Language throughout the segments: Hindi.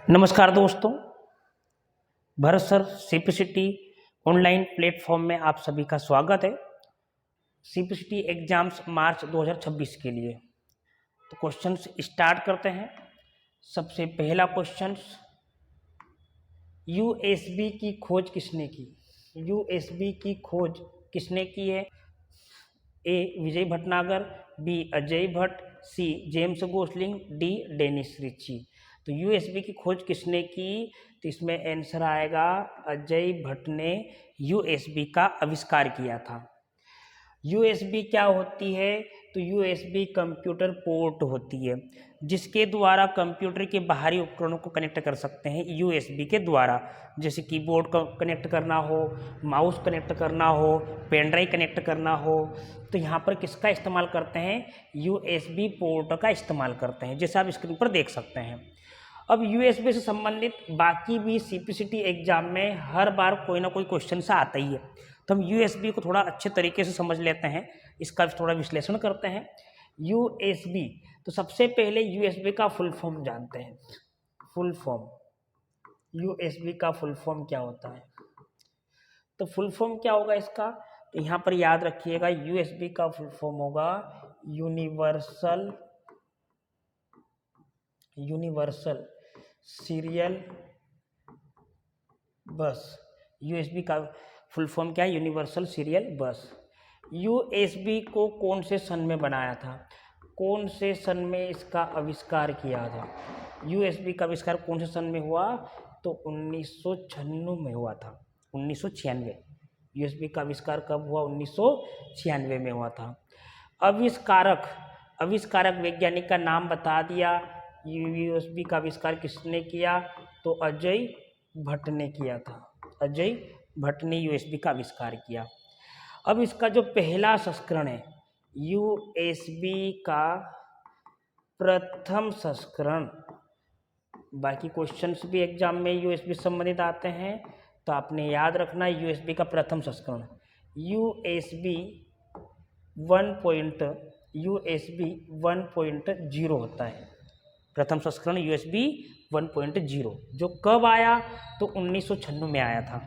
नमस्कार दोस्तों, Bharat sir CPCT online platform में आप सभी का स्वागत है। सीपीसीटी एग्जाम्स मार्च 2026 के लिए तो क्वेश्चंस स्टार्ट करते हैं। सबसे पहला क्वेश्चंस, यूएसबी की खोज किसने की? यूएसबी की खोज किसने की है? A Vijay Bhatnagar, B Ajay Bhatt, C James Gosling, D Dennis Ritchie. तो यूएसबी की खोज किसने की? तो इसमें आंसर आएगा अजय भट्ट ने यूएसबी का आविष्कार किया था। यूएसबी क्या होती है? तो यूएसबी कंप्यूटर पोर्ट होती है जिसके द्वारा कंप्यूटर के बाहरी उपकरणों को कनेक्ट कर सकते हैं यूएसबी के द्वारा। जैसे कीबोर्ड को कनेक्ट करना हो, माउस कनेक्ट करना हो, पेन ड्राइव कनेक्ट करना हो, तो यहाँ पर किसका इस्तेमाल करते हैं? यूएसबी पोर्ट का इस्तेमाल करते हैं, जैसे आप स्क्रीन पर देख सकते हैं। अब यूएसबी से संबंधित बाकी भी सीपीसीटी एग्जाम में हर बार कोई ना कोई क्वेश्चन सा आता ही है, तो हम यूएसबी को थोड़ा अच्छे तरीके से समझ लेते हैं, इसका थोड़ा विश्लेषण करते हैं। यूएसबी, तो सबसे पहले यूएसबी का फुल फॉर्म जानते हैं। फुल फॉर्म, यूएसबी का फुल फॉर्म क्या होता है? तो फुल फॉर्म क्या होगा इसका? तो यहाँ पर याद रखिएगा, यूएसबी का फुल फॉर्म होगा यूनिवर्सल सीरियल बस। यूएसबी का फुल फॉर्म क्या है? यूनिवर्सल सीरियल बस। यूएसबी को कौन से सन में बनाया था? कौन से सन में इसका आविष्कार किया था? यूएसबी का आविष्कार कौन से सन में हुआ? तो 1996 में हुआ था। 1996 यूएसबी का आविष्कार कब हुआ? 1996 में हुआ था। आविष्कारक वैज्ञानिक का नाम बता दिया। यूएसबी का आविष्कार किसने किया? तो अजय भट्ट ने किया था। अजय भट्ट ने यूएसबी का आविष्कार किया। अब इसका जो पहला संस्करण है, यूएसबी का प्रथम संस्करण, बाकी क्वेश्चंस भी एग्जाम में यूएसबी संबंधित आते हैं, तो आपने याद रखना यूएसबी का प्रथम संस्करण यूएसबी 1.0 होता है। प्रथम संस्करण यूएसबी 1.0 जो कब आया? तो 1996 में आया था।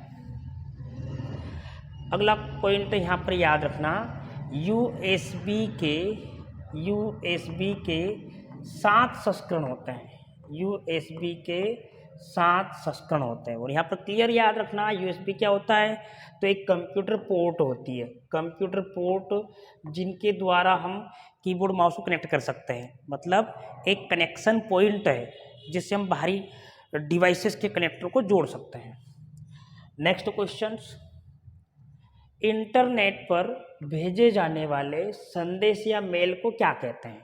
अगला पॉइंट यहाँ पर याद रखना, यूएसबी के 7 संस्करण होते हैं। यूएसबी के 7 संस्करण होते हैं, और यहाँ पर क्लियर याद रखना यूएसबी क्या होता है? तो एक कंप्यूटर पोर्ट होती है, कंप्यूटर पोर्ट जिनके द्वारा हम कीबोर्ड माउस को कनेक्ट कर सकते हैं। मतलब एक कनेक्शन पॉइंट है जिससे हम बाहरी डिवाइसेस के कनेक्टर को जोड़ सकते हैं। नेक्स्ट क्वेश्चंस, इंटरनेट पर भेजे जाने वाले संदेश या मेल को क्या कहते हैं?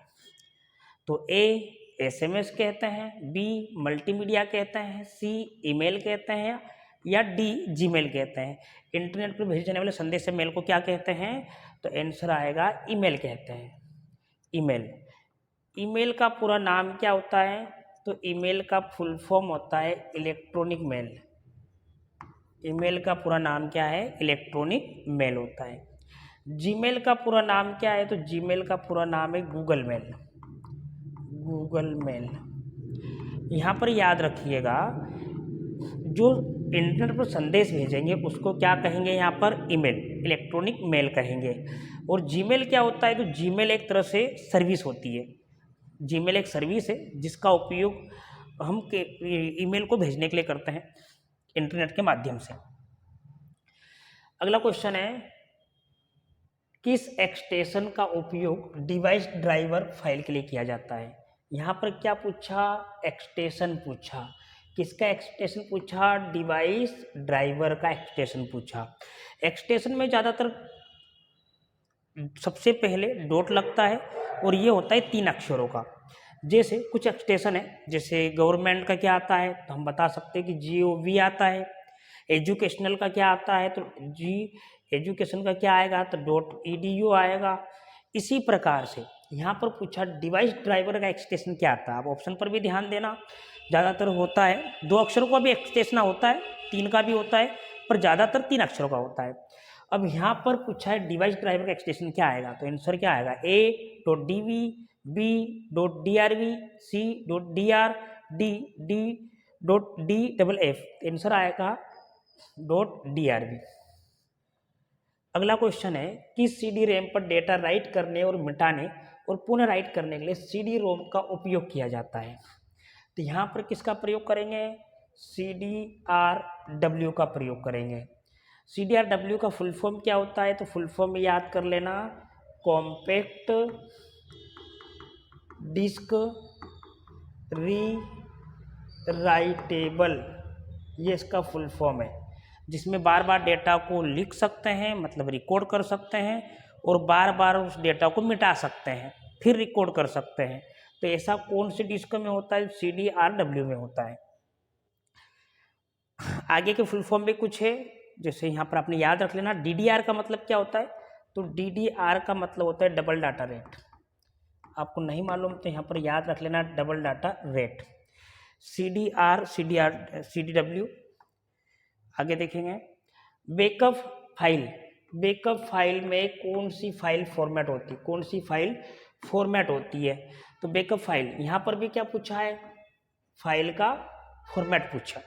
तो ए एसएमएस कहते हैं, बी मल्टीमीडिया कहते हैं, सी ईमेल कहते हैं, या डी जीमेल कहते हैं। इंटरनेट पर भेजे जाने वाले संदेश या मेल को क्या कहते हैं? तो आंसर आएगा ईमेल कहते हैं। ईमेल, ईमेल का पूरा नाम क्या होता है? तो ईमेल का फुल फॉर्म होता है इलेक्ट्रॉनिक मेल। ईमेल का पूरा नाम क्या है? इलेक्ट्रॉनिक मेल होता है। जीमेल का पूरा नाम क्या है? तो जीमेल का पूरा नाम है गूगल मेल। Google mail. यहाँ पर याद रखिएगा, जो इंटरनेट पर संदेश भेजेंगे उसको क्या कहेंगे? यहाँ पर ईमेल, इलेक्ट्रॉनिक मेल कहेंगे। और जीमेल क्या होता है? तो जीमेल एक तरह से सर्विस होती है। जीमेल एक सर्विस है जिसका उपयोग हम ईमेल को भेजने के लिए करते हैं इंटरनेट के माध्यम से। अगला क्वेश्चन है, किस एक्सटेंशन का उपयोग डिवाइस ड्राइवर फाइल के लिए किया जाता है? यहाँ पर क्या पूछा? एक्सटेंशन पूछा। किसका एक्सटेंशन पूछा? डिवाइस ड्राइवर का एक्सटेंशन पूछा। एक्सटेंशन में ज़्यादातर सबसे पहले डॉट लगता है, और ये होता है 3 अक्षरों का। जैसे कुछ एक्सटेंशन है, जैसे गवर्नमेंट का क्या आता है? तो हम बता सकते हैं कि GOV आता है। एजुकेशनल का क्या आता है? तो जी एजुकेशन का क्या आएगा? तो .edu आएगा। इसी प्रकार से यहाँ पर पूछा डिवाइस ड्राइवर का एक्सटेंशन क्या आता है? आप ऑप्शन पर भी ध्यान देना, ज़्यादातर होता है 2 अक्षरों का भी एक्सटेंशन होता है, 3 का भी होता है, पर ज़्यादातर 3 अक्षरों का होता है। अब यहाँ पर पूछा है डिवाइस ड्राइवर का एक्सटेंशन क्या आएगा? तो आंसर क्या आएगा? A.dv, B.drv, C.dr, D .DFF, answer आएगा .DRB। अगला क्वेश्चन है कि CD रैम पर डेटा राइट करने और मिटाने और पुनः राइट करने के लिए CD रोम का उपयोग किया जाता है। तो यहाँ पर किसका प्रयोग करेंगे? CDRW का प्रयोग करेंगे। CDRW का फुल फॉर्म क्या होता है? तो फुल फॉर्म याद कर लेना, कॉम्पैक्ट डिस्क रीराइटेबल, ये इसका फुल फॉर्म है, जिसमें बार बार डेटा को लिख सकते हैं, मतलब रिकॉर्ड कर सकते हैं, और बार बार उस डेटा को मिटा सकते हैं, फिर रिकॉर्ड कर सकते हैं। तो ऐसा कौन सी डिस्क में होता है? CDRW में होता है। आगे के फुल फॉर्म भी कुछ है, जैसे यहाँ पर आपने याद रख लेना। DDR का मतलब क्या होता है? तो DDR का मतलब होता है डबल डाटा रेट। आपको नहीं मालूम तो यहाँ पर याद रख लेना, डबल डाटा रेट। CDW। आगे देखेंगे बैकअप फाइल। बैकअप फाइल में कौन सी फाइल फॉर्मेट होती है? कौन सी फाइल फॉर्मेट होती है? तो बैकअप फाइल, यहाँ पर भी क्या पूछा है? फाइल का फॉर्मेट पूछा।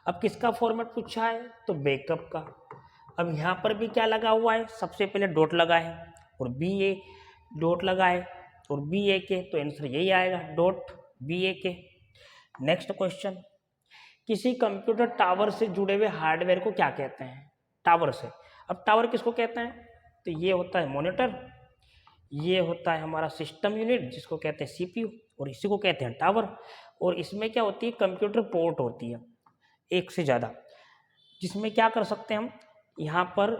अब किसका फॉर्मेट पूछा है? तो बैकअप का। अब यहाँ पर भी क्या लगा हुआ है? सबसे पहले डॉट लगा है और BA डॉट लगा है और BAK, तो आंसर यही आएगा .BAK। नेक्स्ट क्वेश्चन, किसी कंप्यूटर टावर से जुड़े हुए हार्डवेयर को क्या कहते हैं? टावर से। अब टावर किसको कहते हैं? तो ये होता है मॉनिटर, ये होता है हमारा सिस्टम यूनिट जिसको कहते हैं CPU, और इसी को कहते हैं टावर। और इसमें क्या होती है? कंप्यूटर पोर्ट होती है एक से ज़्यादा, जिसमें क्या कर सकते हैं हम, यहाँ पर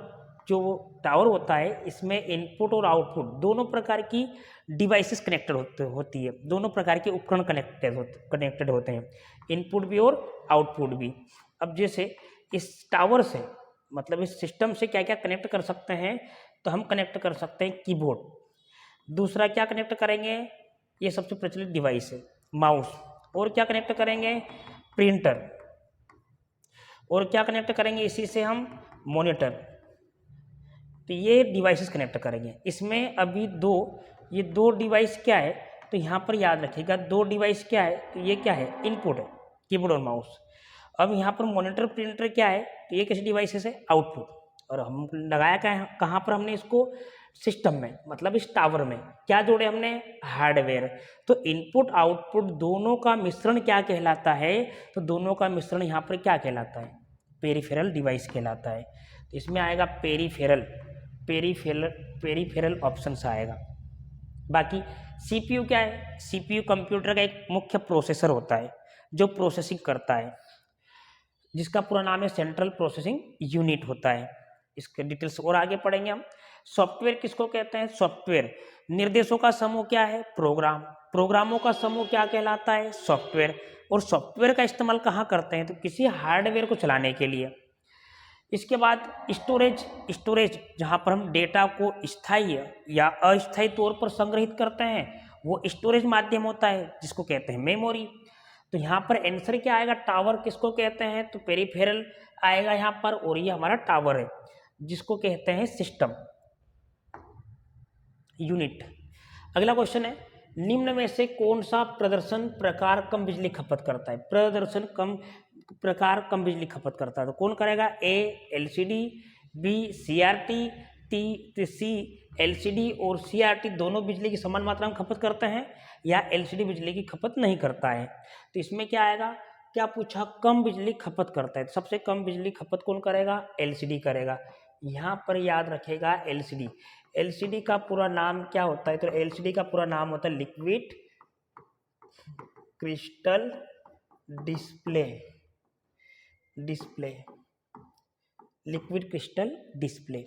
जो टावर होता है इसमें इनपुट और आउटपुट दोनों प्रकार की डिवाइसेस कनेक्टेड होती है, दोनों प्रकार के उपकरण कनेक्टेड होते हैं, इनपुट भी और आउटपुट भी। अब जैसे इस टावर से, मतलब इस सिस्टम से क्या क्या कनेक्ट कर सकते हैं? तो हम कनेक्ट कर सकते हैं कीबोर्ड। दूसरा क्या कनेक्ट करेंगे? ये सबसे प्रचलित डिवाइस है, माउस। और क्या कनेक्ट करेंगे? प्रिंटर। और क्या कनेक्ट करेंगे इसी से हम? मॉनिटर। तो ये डिवाइसेस कनेक्ट करेंगे। इसमें अभी ये दो डिवाइस क्या है? तो यहाँ पर याद रखिएगा, दो डिवाइस क्या है? तो ये क्या है? इनपुट है, कीबोर्ड और माउस। अब यहाँ पर मॉनिटर प्रिंटर क्या है? तो ये कैसे डिवाइसेस है? आउटपुट। और हम लगाया कहाँ पर हमने इसको? सिस्टम में, मतलब इस टावर में। क्या जोड़े हमने? हार्डवेयर। तो इनपुट आउटपुट दोनों का मिश्रण क्या कहलाता है? तो दोनों का मिश्रण यहाँ पर क्या कहलाता है? पेरिफेरल डिवाइस कहलाता है। तो इसमें आएगा पेरिफेरल ऑप्शन से आएगा। बाकी CPU क्या है? CPU कंप्यूटर का एक मुख्य प्रोसेसर होता है जो प्रोसेसिंग करता है, जिसका पूरा नाम है सेंट्रल प्रोसेसिंग यूनिट होता है। इसके डिटेल्स और आगे पढ़ेंगे हम। सॉफ्टवेयर किसको कहते हैं? सॉफ्टवेयर निर्देशों का समूह क्या है? प्रोग्राम। प्रोग्रामों का समूह क्या कहलाता है? सॉफ्टवेयर। और सॉफ्टवेयर का इस्तेमाल कहाँ करते हैं? तो किसी हार्डवेयर को चलाने के लिए। इसके बाद स्टोरेज जहाँ पर हम डेटा को स्थायी या अस्थायी तौर पर संग्रहित करते हैं, वो स्टोरेज माध्यम होता है जिसको कहते हैं मेमोरी। तो यहाँ पर आंसर क्या आएगा? टावर किसको कहते हैं? तो पेरिफेरल आएगा यहाँ पर, और ये हमारा टावर है जिसको कहते हैं सिस्टम यूनिट। अगला क्वेश्चन है, निम्न में से कौन सा प्रदर्शन प्रकार कम बिजली खपत करता है? प्रदर्शन प्रकार कम बिजली खपत करता है, तो कौन करेगा? A LCD, B CRT, C LCD और CRT दोनों बिजली की समान मात्रा में खपत करते हैं, या LCD बिजली की खपत नहीं करता है। तो इसमें क्या आएगा? क्या पूछा? कम बिजली खपत करता है। सबसे कम बिजली खपत कौन करेगा? LCD करेगा। यहाँ पर याद रखेगा LCD का पूरा नाम क्या होता है? तो LCD का पूरा नाम होता है liquid crystal display, liquid crystal display.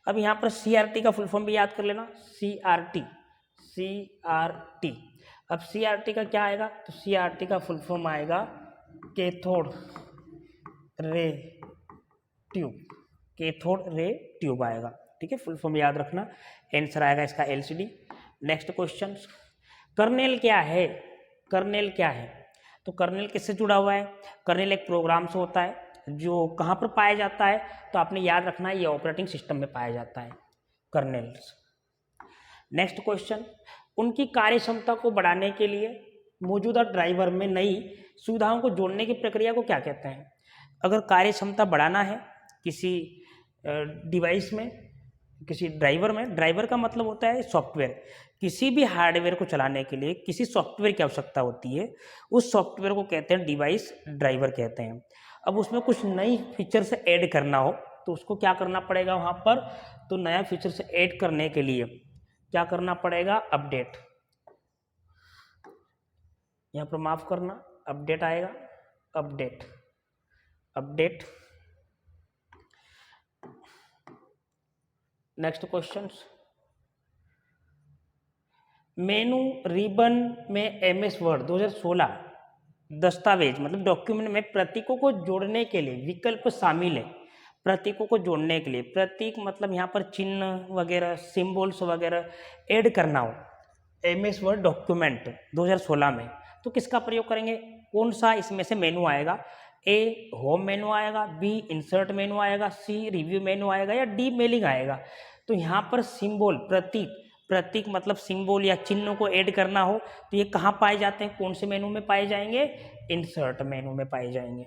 अब यहाँ पर CRT का फुल फॉर्म भी याद कर लेना, CRT। अब CRT का क्या आएगा? तो CRT का फुल फॉर्म आएगा कैथोड रे ट्यूब आएगा। ठीक है, फुल फॉर्म याद रखना। आंसर आएगा इसका LCD। नेक्स्ट क्वेश्चन, कर्नेल क्या है? कर्नेल क्या है? तो कर्नेल किससे जुड़ा हुआ है? कर्नेल एक प्रोग्राम से होता है जो कहाँ पर पाया जाता है? तो आपने याद रखना है, ये ऑपरेटिंग सिस्टम में पाया जाता है कर्नेल। नेक्स्ट क्वेश्चन, उनकी कार्य क्षमता को बढ़ाने के लिए मौजूदा ड्राइवर में नई सुविधाओं को जोड़ने की प्रक्रिया को क्या कहते हैं? अगर कार्य क्षमता बढ़ाना है किसी डिवाइस में, किसी ड्राइवर में, ड्राइवर का मतलब होता है सॉफ्टवेयर, किसी भी हार्डवेयर को चलाने के लिए किसी सॉफ्टवेयर की आवश्यकता होती है, उस सॉफ्टवेयर को कहते हैं डिवाइस ड्राइवर कहते हैं। अब उसमें कुछ नई फीचर्स ऐड करना हो तो उसको क्या करना पड़ेगा वहाँ पर, तो नया फीचर्स ऐड करने के लिए क्या करना पड़ेगा, अपडेट। यहाँ पर माफ करना, अपडेट आएगा, अपडेट, अपडेट। नेक्स्ट क्वेश्चन, मेनू रिबन में एमएस वर्ड 2016 दस्तावेज मतलब डॉक्यूमेंट में प्रतीकों को जोड़ने के लिए विकल्प शामिल है। प्रतीकों को जोड़ने के लिए, प्रतीक मतलब यहाँ पर चिन्ह वगैरह, सिंबल्स वगैरह ऐड करना हो एमएस वर्ड डॉक्यूमेंट 2016 में, तो किसका प्रयोग करेंगे? कौन सा इसमें से मेनू आएगा? ए होम मेनू आएगा, बी इंसर्ट मेनू आएगा, सी रिव्यू मेनू आएगा, या डी मेलिंग आएगा? तो यहाँ पर सिंबल, प्रतीक, प्रतीक मतलब सिंबल या चिन्हों को ऐड करना हो तो ये कहाँ पाए जाते हैं, कौन से मेनू में पाए जाएंगे? इंसर्ट मेनू में पाए जाएंगे।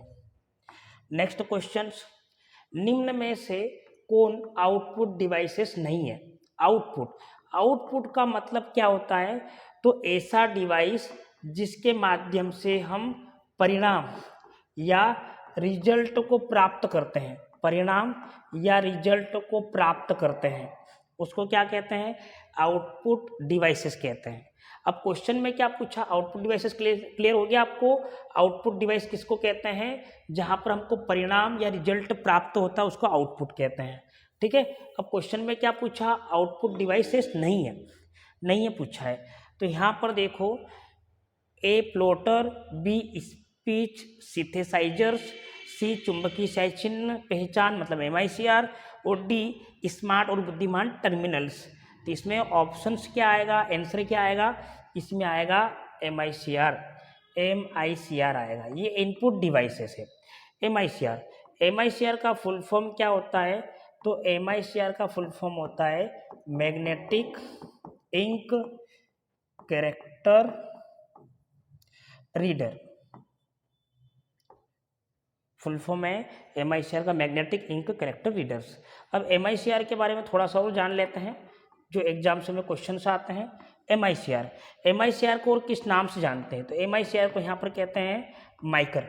नेक्स्ट क्वेश्चन, निम्न में से कौन आउटपुट डिवाइसेस नहीं है? आउटपुट, आउटपुट का मतलब क्या होता है? तो ऐसा डिवाइस जिसके माध्यम से हम परिणाम या रिजल्ट को प्राप्त करते हैं, परिणाम या रिजल्ट को प्राप्त करते हैं, उसको क्या कहते हैं? आउटपुट डिवाइसेस कहते हैं। अब क्वेश्चन में क्या पूछा? आउटपुट डिवाइसेस क्लियर हो गया आपको? आउटपुट डिवाइस किसको कहते हैं? जहां पर हमको परिणाम या रिजल्ट प्राप्त होता है उसको आउटपुट कहते हैं। ठीक है, अब क्वेश्चन में क्या पूछा? आउटपुट डिवाइसेस नहीं है, नहीं है पूछा है। तो यहाँ पर देखो, ए प्लॉटर, बी स्पीच सिंथेसाइजर्स, सी चुंबकीय शाही चिन्ह पहचान मतलब MICR, और डी स्मार्ट और बुद्धिमान टर्मिनल्स। तो इसमें ऑप्शंस क्या आएगा, आंसर क्या आएगा? इसमें आएगा MICR, MICR आएगा। ये इनपुट डिवाइसेस है MICR। MICR का फुल फॉर्म क्या होता है? तो MICR का फुल फॉर्म होता है magnetic ink character reader. Full form है MICR का मैग्नेटिक इंक कैरेक्टर रीडर्स। अब MICR के बारे में थोड़ा सा और जान लेते हैं, जो एग्जाम्स में क्वेश्चन आते हैं। MICR को और किस नाम से जानते हैं? तो MICR को यहाँ पर कहते हैं माइकर।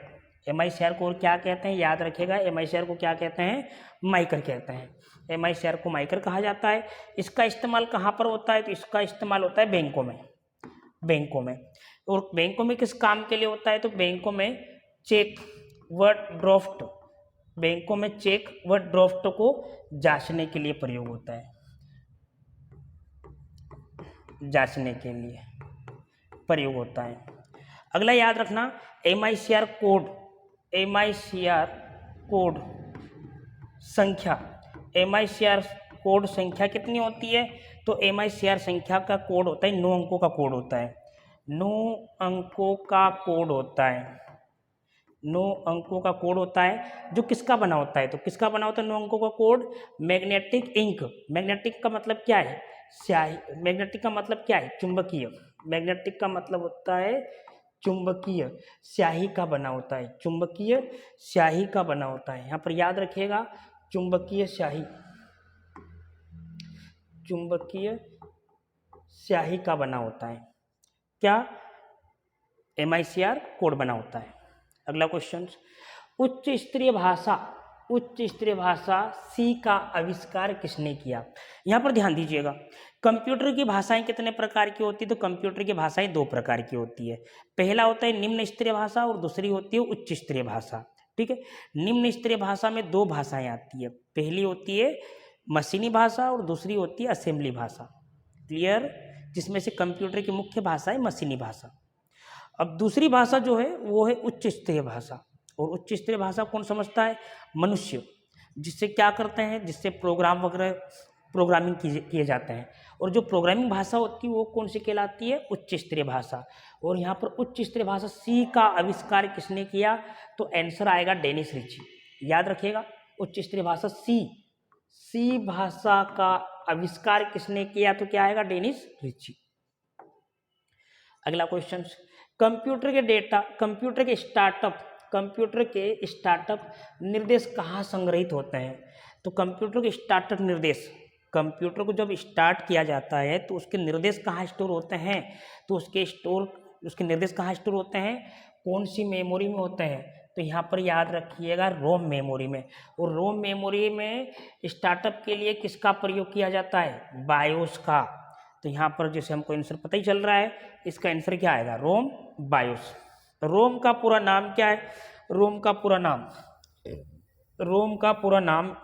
MICR को और क्या कहते हैं? याद रखिएगा, MICR को क्या कहते हैं? माइकर कहते हैं। MICR को माइकर कहा जाता है। इसका इस्तेमाल कहाँ पर होता है? तो इसका इस्तेमाल होता है बैंकों में, बैंकों में। और बैंकों में किस काम के लिए होता है? तो बैंकों में चेक व ड्राफ्ट, बैंकों में चेक व ड्राफ्ट को जांचने के लिए प्रयोग होता है, जांचने के लिए प्रयोग होता है। अगला याद रखना, MICR कोड, MICR कोड संख्या, MICR कोड संख्या कितनी होती है? तो MICR संख्या का कोड होता है 9 अंकों का कोड होता है, 9 अंकों का कोड होता है, 9 अंकों का कोड होता है। जो किसका बना होता है? तो किसका बना होता है 9 अंकों का कोड? Magnetic ink. मैग्नेटिक का मतलब क्या है? स्याही। मैग्नेटिक का मतलब क्या है? चुंबकीय। मैग्नेटिक का मतलब होता है चुंबकीय स्याही का बना होता है, चुंबकीय स्याही का बना होता है। यहाँ पर याद रखिएगा, चुंबकीय स्याही, चुंबकीय स्याही का बना होता है। क्या? MICR कोड बना होता है। अगला क्वेश्चन, उच्च स्तरीय भाषा, उच्च स्तरीय भाषा सी का आविष्कार किसने किया? यहाँ पर ध्यान दीजिएगा, कंप्यूटर की भाषाएं कितने प्रकार की होती है? तो कंप्यूटर की भाषाएं 2 प्रकार की होती है। पहला होता है निम्न स्तरीय भाषा और दूसरी होती है उच्च स्तरीय भाषा। ठीक है, निम्न स्तरीय भाषा में 2 भाषाएं आती है, पहली होती है मशीनी भाषा और दूसरी होती है असेंबली भाषा। क्लियर? जिसमें से कंप्यूटर की मुख्य भाषा है मशीनी भाषा। अब दूसरी भाषा जो है वो है उच्च स्तरीय भाषा, और उच्च स्तरीय भाषा कौन समझता है? मनुष्य, जिससे क्या करते हैं, जिससे प्रोग्राम वगैरह प्रोग्रामिंग किए जाते हैं। और जो प्रोग्रामिंग भाषा होती है वो कौन सी कहलाती है? उच्च स्तरीय भाषा। और यहाँ पर उच्च स्तरीय भाषा सी का आविष्कार किसने किया? तो आंसर आएगा डेनिस रिची। याद रखिएगा, उच्च स्तरीय भाषा सी भाषा का आविष्कार किसने किया? तो क्या आएगा? Dennis Ritchie. अगला क्वेश्चन, कंप्यूटर के स्टार्टअप निर्देश कहाँ संग्रहित होते हैं? तो कंप्यूटर के स्टार्टअप निर्देश, कंप्यूटर को जब स्टार्ट किया जाता है तो उसके निर्देश कहाँ स्टोर होते हैं? तो उसके निर्देश कहाँ स्टोर होते हैं? कौन सी मेमोरी में होते हैं? तो यहाँ पर याद रखिएगा रोम मेमोरी में। और रोम मेमोरी में स्टार्टअप के लिए किसका प्रयोग किया जाता है? बायोस का। तो यहाँ पर जैसे हमको आंसर पता ही चल रहा है, इसका आंसर क्या आएगा? रोम बायोस। रोम का पूरा नाम क्या है? रोम का पूरा नाम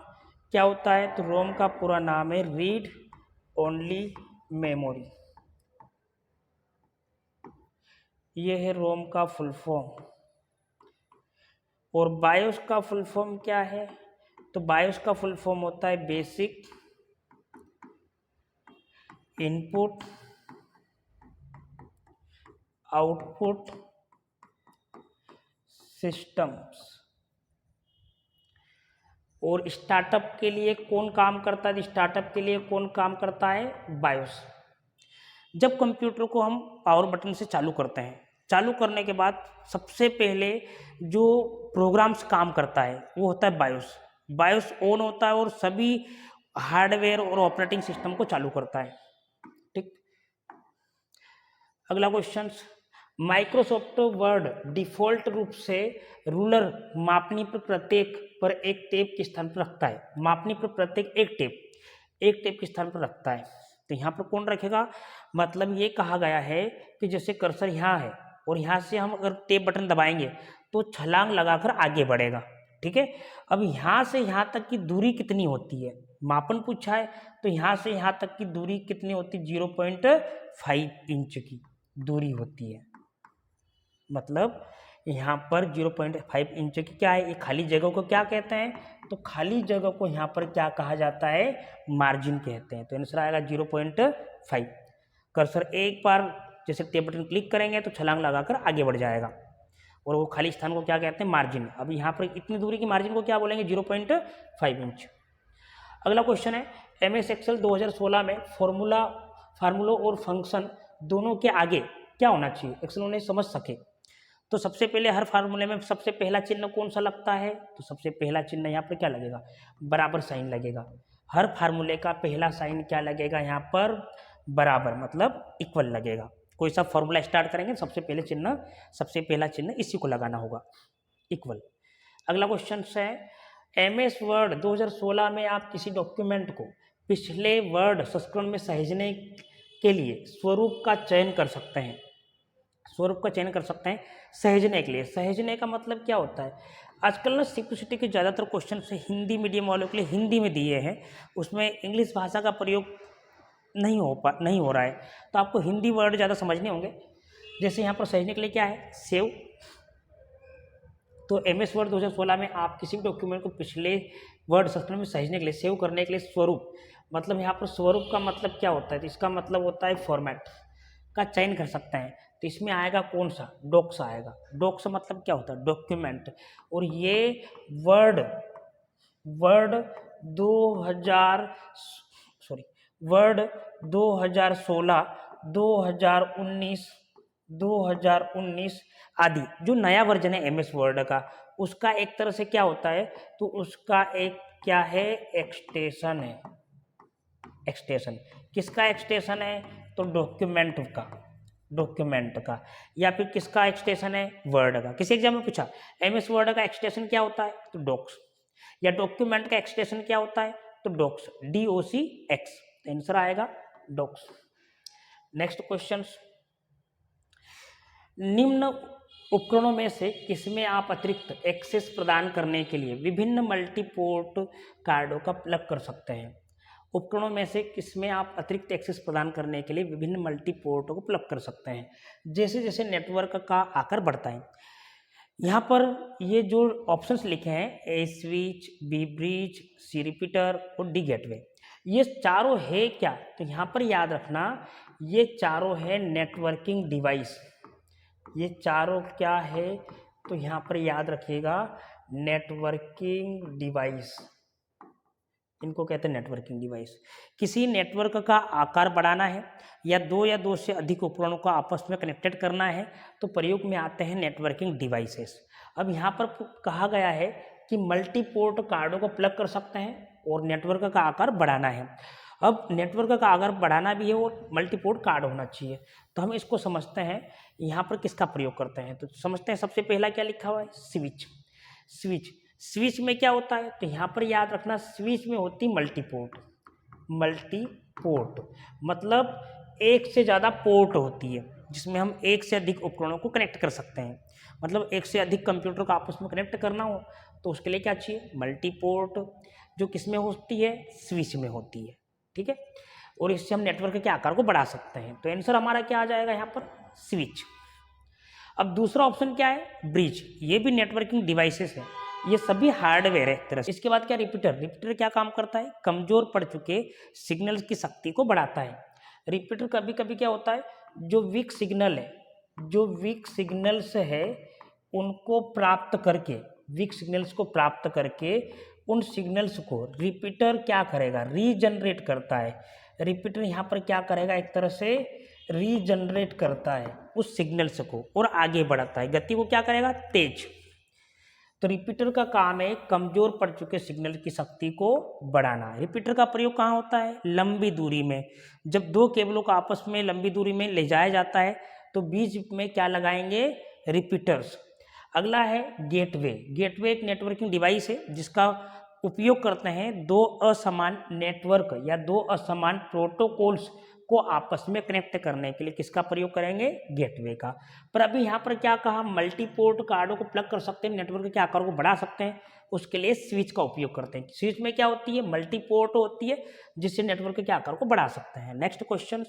क्या होता है? तो रोम का पूरा नाम है रीड ओनली मेमोरी। ये है रोम का फुल फॉर्म। और बायोस का फुल फॉर्म क्या है? तो बायोस का फुल फॉर्म होता है बेसिक इनपुट आउटपुट सिस्टम्स। और स्टार्टअप के लिए कौन काम करता है? स्टार्टअप के लिए कौन काम करता है? बायोस। जब कंप्यूटर को हम पावर बटन से चालू करते हैं, चालू करने के बाद सबसे पहले जो प्रोग्राम्स काम करता है वो होता है बायोस। बायोस ऑन होता है और सभी हार्डवेयर और ऑपरेटिंग सिस्टम को चालू करता है। ठीक। अगला क्वेश्चन, माइक्रोसॉफ्ट वर्ड डिफॉल्ट रूप से रूलर मापनी पर प्रत्येक पर एक टेप के स्थान पर रखता है। मापनी पर प्रत्येक एक टेप के स्थान पर रखता है। तो यहाँ पर कौन रखेगा? मतलब ये कहा गया है कि जैसे कर्सर यहाँ है और यहाँ से हम अगर टेप बटन दबाएंगे तो छलांग लगाकर आगे बढ़ेगा। ठीक है। अब यहाँ से यहाँ तक की दूरी कितनी होती है? मापन पूछा है, तो यहाँ से यहाँ तक की दूरी कितनी होती है? 0.5 इंच की दूरी होती है। मतलब यहाँ पर 0.5 इंच की क्या है? ये खाली जगह को क्या कहते हैं? तो खाली जगह को यहाँ पर क्या कहा जाता है? मार्जिन कहते हैं। तो आंसर आएगा 0.5। कर्सर एक बार जैसे टेप बटन क्लिक करेंगे तो छलांग लगाकर आगे बढ़ जाएगा और वो खाली स्थान को क्या कहते हैं? मार्जिन। अब यहाँ पर इतनी दूरी की मार्जिन को क्या बोलेंगे? 0.5 इंच। अगला क्वेश्चन है, MS एक्सेल 2016 में फार्मूला और फंक्शन दोनों के आगे क्या होना चाहिए? एक्सेल उन्हें समझ सके। तो सबसे पहले हर फार्मूले में सबसे पहला चिन्ह कौन सा लगता है? तो सबसे पहला चिन्ह यहाँ पर क्या लगेगा? बराबर साइन लगेगा। हर फार्मूले का पहला साइन क्या लगेगा? यहाँ पर बराबर, मतलब इक्वल लगेगा। कोई सा फॉर्मूला स्टार्ट करेंगे सबसे पहला चिन्ह इसी को लगाना होगा, इक्वल। अगला क्वेश्चन है, MS वर्ड 2016 में आप किसी डॉक्यूमेंट को पिछले वर्ड संस्करण में सहेजने के लिए स्वरूप का चयन कर सकते हैं। सहेजने के लिए। सहेजने का मतलब क्या होता है? आजकल ना CPCT के ज़्यादातर क्वेश्चन से हिंदी मीडियम वालों के लिए हिंदी में दिए हैं, उसमें इंग्लिश भाषा का प्रयोग नहीं हो रहा है, तो आपको हिंदी वर्ड ज़्यादा समझने होंगे। जैसे यहाँ पर सहेजने के लिए क्या है? सेव। तो MS वर्ड 2016 में आप किसी भी डॉक्यूमेंट को पिछले वर्ड संस्करण में सहेजने के लिए, सेव करने के लिए स्वरूप, मतलब यहाँ पर स्वरूप का मतलब क्या होता है? तो इसका मतलब होता है फॉर्मेट का चयन कर सकते हैं। तो इसमें आएगा कौन सा? डॉक्स आएगा। डॉक्स मतलब क्या होता है? डॉक्यूमेंट। और ये वर्ड 2016, 2019 आदि जो नया वर्जन है MS वर्ड का, उसका एक तरह से क्या होता है? तो उसका एक क्या है? एक्सटेंशन है। एक्सटेंशन किसका एक्सटेंशन है? तो डॉक्यूमेंट का। या फिर किसका एक्सटेंशन है? वर्ड का। किसी एग्जाम में पूछा MS वर्ड का एक्सटेंशन क्या होता है? तो डॉक्स। या डॉक्यूमेंट का एक्सटेंशन क्या होता है? तो डॉक्स, DOCX। आंसर आएगा डॉक्स। नेक्स्ट क्वेश्चन, निम्न उपकरणों में से किसमें आप अतिरिक्त एक्सेस प्रदान करने के लिए विभिन्न मल्टीपोर्ट कार्डों का प्लग कर सकते हैं? उपकरणों में से किसमें आप अतिरिक्त एक्सेस प्रदान करने के लिए विभिन्न मल्टीपोर्टों को प्लग कर सकते हैं? जैसे जैसे नेटवर्क का आकार बढ़ता है, यहाँ पर ये जो ऑप्शंस लिखे हैं, A switch, B bridge, C repeater और D गेटवे, ये चारों है क्या? तो यहाँ पर याद रखना, ये चारों है नेटवर्किंग डिवाइस। ये चारों क्या है? तो यहाँ पर याद रखिएगा नेटवर्किंग डिवाइस। इनको कहते हैं नेटवर्किंग डिवाइस। किसी नेटवर्क का आकार बढ़ाना है या दो से अधिक उपकरणों को आपस में कनेक्टेड करना है तो प्रयोग में आते हैं नेटवर्किंग डिवाइसेस। अब यहाँ पर कहा गया है कि मल्टीपोर्ट कार्डों को प्लग कर सकते हैं और नेटवर्क का आकार बढ़ाना है। अब नेटवर्क का आकार बढ़ाना भी है और मल्टीपोर्ट कार्ड होना चाहिए, तो हम इसको समझते हैं यहाँ पर किसका प्रयोग करते हैं। तो समझते हैं, सबसे पहला क्या लिखा हुआ है, स्विच। स्विच स्विच में क्या होता है, तो यहाँ पर याद रखना स्विच में होती मल्टीपोर्ट। मल्टीपोर्ट मतलब एक से ज़्यादा पोर्ट होती है जिसमें हम एक से अधिक उपकरणों को कनेक्ट कर सकते हैं। मतलब एक से अधिक कंप्यूटर को आपस में कनेक्ट करना हो तो उसके लिए क्या चाहिए, मल्टीपोर्ट, जो किस में होती है, स्विच में होती है। ठीक है, और इससे हम नेटवर्क के आकार को बढ़ा सकते हैं। तो आंसर हमारा क्या आ जाएगा यहाँ पर, स्विच। अब दूसरा ऑप्शन क्या है, ब्रिज। ये भी नेटवर्किंग डिवाइसेस है, ये सभी हार्डवेयर है एक तरह से। इसके बाद क्या, रिपीटर। रिपीटर क्या काम करता है, कमजोर पड़ चुके सिग्नल्स की शक्ति को बढ़ाता है। रिपीटर कभी कभी क्या होता है, जो वीक सिग्नल है, जो वीक सिग्नल्स है उनको प्राप्त करके, वीक सिग्नल्स को प्राप्त करके उन सिग्नल्स को रिपीटर क्या करेगा, रीजनरेट करता है। रिपीटर यहाँ पर क्या करेगा, एक तरह से रीजनरेट करता है उस सिग्नल्स को और आगे बढ़ाता है, गति को क्या करेगा, तेज। तो रिपीटर का काम है कमजोर पड़ चुके सिग्नल की शक्ति को बढ़ाना। रिपीटर का प्रयोग कहाँ होता है, लंबी दूरी में। जब दो केबलों को आपस में लंबी दूरी में ले जाया जाता है तो बीच में क्या लगाएंगे, रिपीटर्स। अगला है गेटवे। गेटवे एक नेटवर्किंग डिवाइस है जिसका उपयोग करते हैं दो असमान नेटवर्क या दो असमान प्रोटोकॉल्स को आपस में कनेक्ट करने के लिए। किसका प्रयोग करेंगे, गेटवे का। पर अभी यहाँ पर क्या कहा, मल्टीपोर्ट कार्डों को प्लग कर सकते हैं, नेटवर्क के आकार को बढ़ा सकते हैं, उसके लिए स्विच का उपयोग करते हैं। स्विच में क्या होती है, मल्टीपोर्ट होती है जिससे नेटवर्क के आकार को बढ़ा सकते हैं। Next question,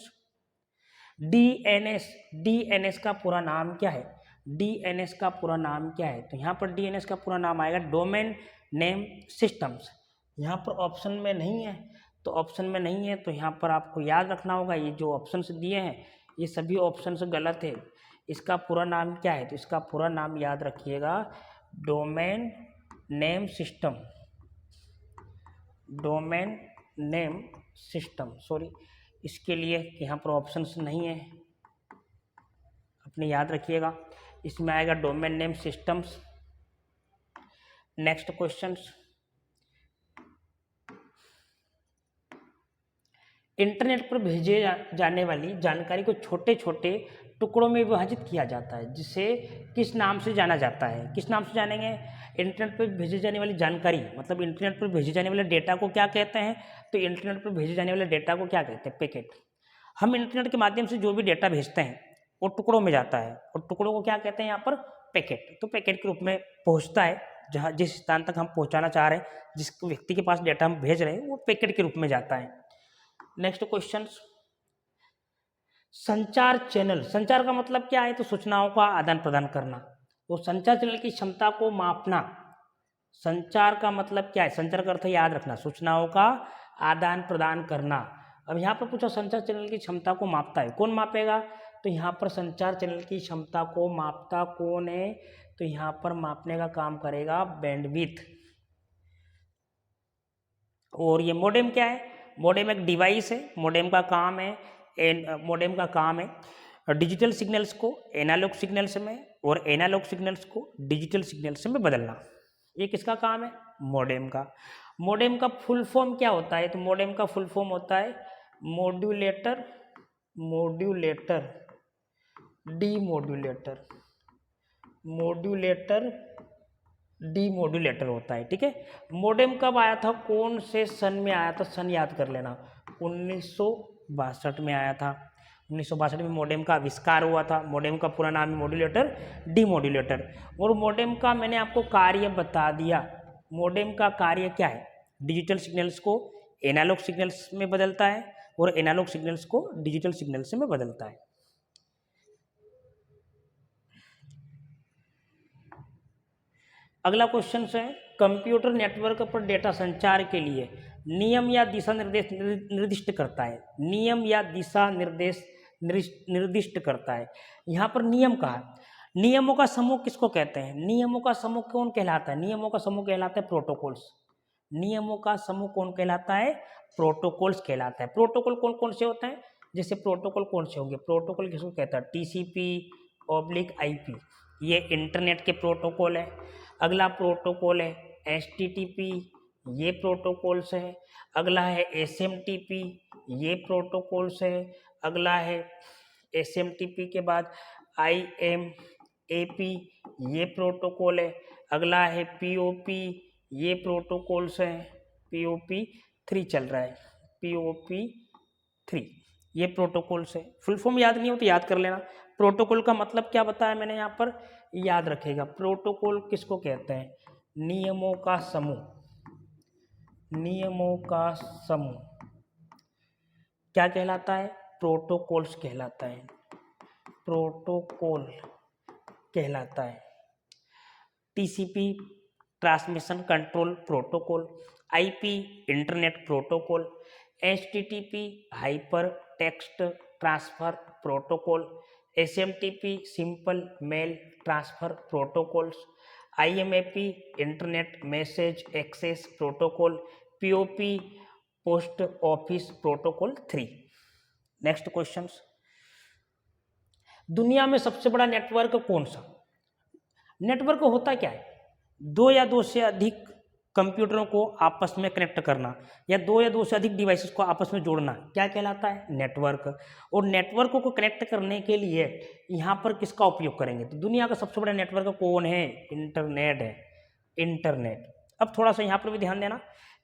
DNS. डीएनएस का पूरा नाम क्या है, डीएनएस का पूरा नाम क्या है, तो यहाँ पर डीएनएस का पूरा नाम आएगा डोमेन नेम सिस्टम्स। यहाँ पर ऑप्शन में नहीं है, तो ऑप्शन में नहीं है तो यहाँ पर आपको याद रखना होगा, ये जो ऑप्शंस दिए हैं ये सभी ऑप्शंस गलत है। इसका पूरा नाम क्या है, तो इसका पूरा नाम याद रखिएगा, domain name system. Domain name system, sorry, इसके लिए यहाँ पर ऑप्शंस नहीं है, अपने याद रखिएगा, इसमें आएगा domain name systems. Next questions, internet पर भेजे जाने वाली जानकारी को छोटे छोटे टुकड़ों में विभाजित किया जाता है, जिसे किस नाम से जाना जाता है, किस नाम से जानेंगे, इंटरनेट पर भेजी जाने वाली जानकारी, मतलब इंटरनेट पर भेजे जाने वाले डेटा को क्या कहते हैं, तो इंटरनेट पर भेजे जाने वाले डेटा को क्या कहते हैं, पैकेट। हम इंटरनेट के माध्यम से जो भी डेटा भेजते हैं वो टुकड़ों में जाता है और टुकड़ों को क्या कहते हैं यहाँ पर, पैकेट। तो पैकेट के रूप में पहुँचता है, जहाँ जिस स्थान तक हम पहुँचाना चाह रहे हैं, जिस व्यक्ति के पास डेटा हम भेज रहे हैं वो पैकेट के रूप में जाता है। नेक्स्ट क्वेश्चन, संचार चैनल। संचार का मतलब क्या है, तो सूचनाओं का आदान प्रदान करना। तो संचार चैनल की क्षमता को मापना। संचार का मतलब क्या है, संचार का अर्थ याद रखना, सूचनाओं का आदान प्रदान करना। अब यहाँ पर पूछा संचार चैनल की क्षमता को मापता है, कौन मापेगा, तो यहाँ पर संचार चैनल की क्षमता को मापता कौन है, तो यहाँ पर मापने का काम करेगा बैंडविड्थ। और ये मॉडेम क्या है, मॉडेम एक डिवाइस है, मॉडेम का काम है डिजिटल सिग्नल्स को एनालॉग सिग्नल्स में और एनालॉग सिग्नल्स को डिजिटल सिग्नल्स में बदलना। ये किसका काम है, मॉडेम का। मॉडेम का फुल फॉर्म क्या होता है, तो मॉडेम का फुल फॉर्म होता है modulator, modulator, demodulator, modulator, demodulator होता है। ठीक है, मॉडेम कब आया था, कौन से सन में आया था, सन याद कर लेना, 1962 में आया था। 1962 में मॉडेम का आविष्कार हुआ था। मॉडेम का पूरा नाम है मॉड्यूलेटर, डीमॉड्यूलेटर। और मॉडेम का मैंने आपको कार्य बता दिया, मॉडेम का कार्य क्या है, डिजिटल सिग्नल्स को एनालॉग सिग्नल्स में बदलता है और एनालॉग सिग्नल्स को डिजिटल सिग्नल्स में बदलता है। अगला क्वेश्चन है, कंप्यूटर नेटवर्क पर डेटा संचार के लिए नियम या दिशा निर्देश निर्दिष्ट करता है। नियम या दिशा निर्देश निर्दिष्ट करता है। यहाँ पर नियम कहा, नियमों का समूह किसको कहते हैं, नियमों का समूह कौन कहलाता है, नियमों का समूह कहलाता है प्रोटोकॉल्स। नियमों का समूह कौन कहलाता है? प्रोटोकॉल्स कहलाता है। प्रोटोकॉल कौन कौन से होते हैं? जैसे प्रोटोकॉल कौन से होंगे? प्रोटोकॉल किसको कहता है? TCP/IP, ये इंटरनेट के प्रोटोकॉल है। अगला प्रोटोकॉल है HTTP, ये प्रोटोकॉल्स है। अगला है SMTP, ये प्रोटोकॉल्स है। अगला है SMTP के बाद IMAP, ये प्रोटोकॉल है। अगला है POP, ये प्रोटोकॉल्स हैं। POP3 चल रहा है, POP3, ये प्रोटोकॉल्स है। फुल फॉर्म याद नहीं हो तो याद कर लेना। प्रोटोकॉल का मतलब क्या बताया मैंने यहाँ पर, याद रखेगा। प्रोटोकॉल किसको कहते हैं? नियमों का समूह। नियमों का समूह क्या कहलाता है? प्रोटोकॉल्स कहलाता है। प्रोटोकॉल कहलाता है। TCP transmission control protocol, IP internet protocol, HTTP hyper text transfer protocol, SMTP simple mail transfer protocols, IMAP internet message access protocol, POP post office protocol 3। Next questions, दुनिया में सबसे बड़ा नेटवर्क कौन सा? नेटवर्क होता क्या है? दो या दो से अधिक कंप्यूटरों को आपस में कनेक्ट करना या दो या दो से अधिक डिवाइसेस को आपस में जोड़ना क्या कहलाता है? नेटवर्क। और नेटवर्क को कनेक्ट करने के लिए यहाँ पर किसका उपयोग करेंगे? तो दुनिया का सबसे बड़ा नेटवर्क कौन है? इंटरनेट है। इंटरनेट। अब थोड़ा सा यहाँ पर भी ध्यान देना,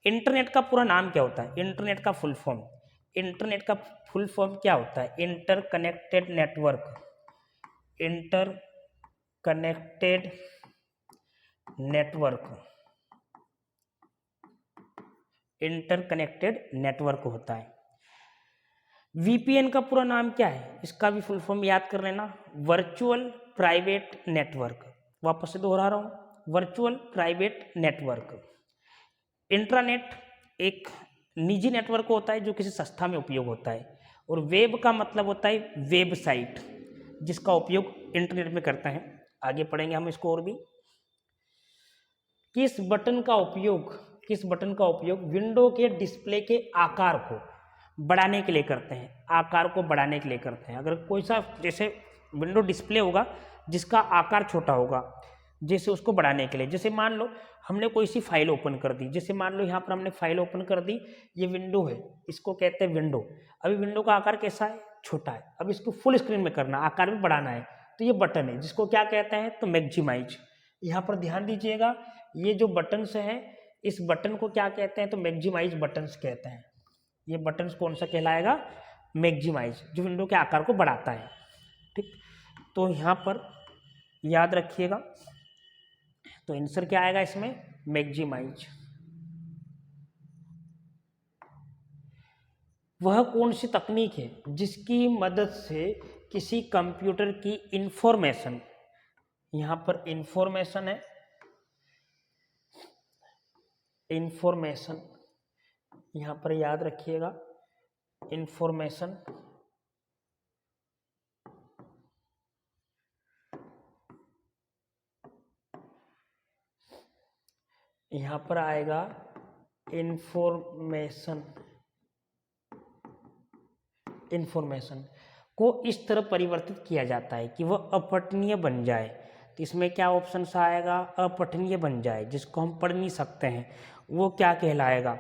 इंटरनेट का पूरा नाम क्या होता है? इंटरनेट का फुल फॉर्म, इंटरनेट का फुल फॉर्म क्या होता है? Inter connected network. Inter connected network, interconnected network होता है। VPN का पूरा नाम क्या है? इसका भी फुल फॉर्म याद कर लेना, वर्चुअल प्राइवेट नेटवर्क। वापस से दोहरा रहा हूं, वर्चुअल प्राइवेट नेटवर्क। इंट्रानेट एक निजी नेटवर्क होता है जो किसी संस्था में उपयोग होता है। और वेब का मतलब होता है वेबसाइट, जिसका उपयोग इंटरनेट में करते हैं। आगे पढ़ेंगे हम इसको और भी। किस बटन का उपयोग विंडो के डिस्प्ले के आकार को बढ़ाने के लिए करते हैं? आकार को बढ़ाने के लिए करते हैं। अगर कोई सा जैसे विंडो डिस्प्ले होगा जिसका आकार छोटा होगा, जैसे उसको बढ़ाने के लिए, जैसे मान लो हमने कोई सी फाइल ओपन कर दी, जैसे मान लो यहाँ पर हमने फाइल ओपन कर दी, ये विंडो है, इसको कहते हैं विंडो। अभी विंडो का आकार कैसा है? छोटा है। अब इसको फुल स्क्रीन में करना, आकार भी बढ़ाना है, तो ये बटन है जिसको क्या कहते हैं? तो मैक्सिमाइज। यहाँ पर ध्यान दीजिएगा, ये जो बटन्स हैं इस बटन को क्या कहते हैं? तो मैक्सिमाइज बटन्स कहते हैं। ये बटन्स कौन सा कहलाएगा? मैक्सिमाइज, जो विंडो के आकार को बढ़ाता है। ठीक, तो यहाँ पर याद रखिएगा, तो आंसर क्या आएगा इसमें? मैक्सिमाइज। वह कौन सी तकनीक है जिसकी मदद से किसी कंप्यूटर की इंफॉर्मेशन, यहाँ पर इंफॉर्मेशन है, इंफॉर्मेशन यहाँ पर याद रखिएगा, इंफॉर्मेशन यहाँ पर आएगा इंफॉर्मेशन, इंफॉर्मेशन को इस तरह परिवर्तित किया जाता है कि वह अपठनीय बन जाए। तो इसमें क्या ऑप्शन आएगा? अपठनीय बन जाए, जिसको हम पढ़ नहीं सकते हैं, वो क्या कहलाएगा?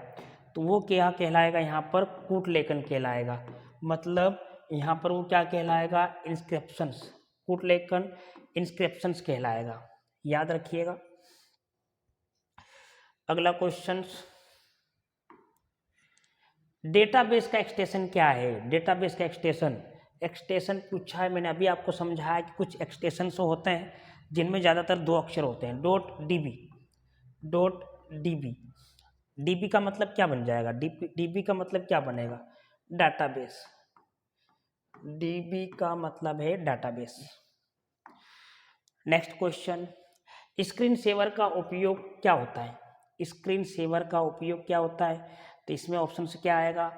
तो वो क्या कहलाएगा? यहाँ पर कूटलेखन कहलाएगा। मतलब यहाँ पर वो क्या कहलाएगा? इंस्क्रिप्शंस, कूटलेखन इंस्क्रिप्शंस कहलाएगा। याद रखिएगा। अगला क्वेश्चन, डेटाबेस का एक्सटेंशन क्या है? डेटाबेस का एक्सटेंशन पूछा है मैंने, अभी आपको समझाया कि कुछ एक्सटेंशन होते हैं जिनमें ज़्यादातर 2 अक्षर होते हैं। .db DB का मतलब क्या बन जाएगा? DB का मतलब क्या बनेगा? डाटाबेस। DB का मतलब है database. Next question, screen saver का उपयोग क्या होता है? स्क्रीन सेवर का उपयोग क्या होता है? तो इसमें ऑप्शन से क्या आएगा?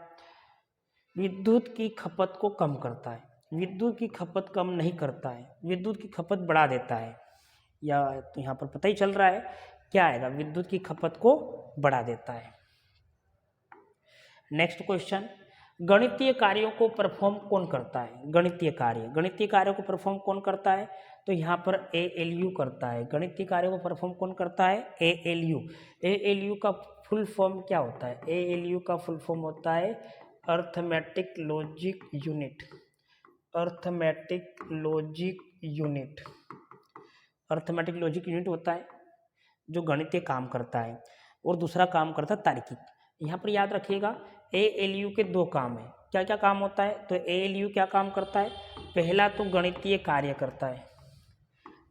विद्युत की खपत को कम करता है, विद्युत की खपत कम नहीं करता है, विद्युत की खपत बढ़ा देता है। या तो यहाँ पर पता ही चल रहा है क्या आएगा, विद्युत की खपत को बढ़ा देता है। नेक्स्ट क्वेश्चन, गणितीय कार्यों को परफॉर्म कौन करता है? गणितीय कार्यों को परफॉर्म कौन करता है? तो यहाँ पर ALU करता है। गणितीय कार्यों को परफॉर्म कौन करता है? ALU। ALU का फुल फॉर्म क्या होता है? ALU का फुल फॉर्म होता है arithmetic logic unit. Arithmetic logic unit होता है जो गणितीय काम करता है, और दूसरा काम करता है तार्किक। यहाँ पर याद रखिएगा ALU के दो काम है। क्या क्या काम होता है? तो ALU क्या काम करता है? पहला तो गणितीय कार्य करता है,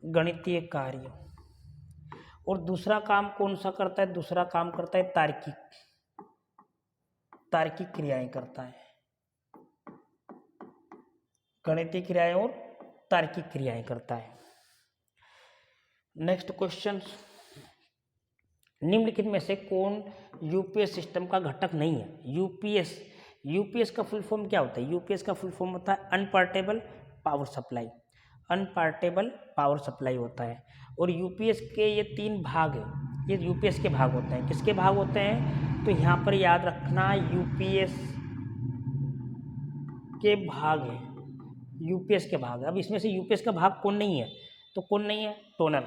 गणितीय कार्य, और दूसरा काम कौन सा करता है? दूसरा काम करता है तार्किक क्रियाएं करता है। गणितीय क्रियाएं और तार्किक क्रियाएं करता है। नेक्स्ट क्वेश्चन, निम्नलिखित में से कौन यूपीएस सिस्टम का घटक नहीं है? यूपीएस का फुल फॉर्म क्या होता है? यूपीएस का फुल फॉर्म होता है अनपोर्टेबल पावर सप्लाई। अनपोर्टेबल पावर सप्लाई होता है। और यूपीएस के ये 3 भाग है, ये यूपीएस के भाग होते हैं। किसके भाग होते हैं? तो यहाँ पर याद रखना यूपीएस के भाग है, यूपीएस के भाग है। अब इसमें से यूपीएस का भाग कौन नहीं है? तो कौन नहीं है? टोनर।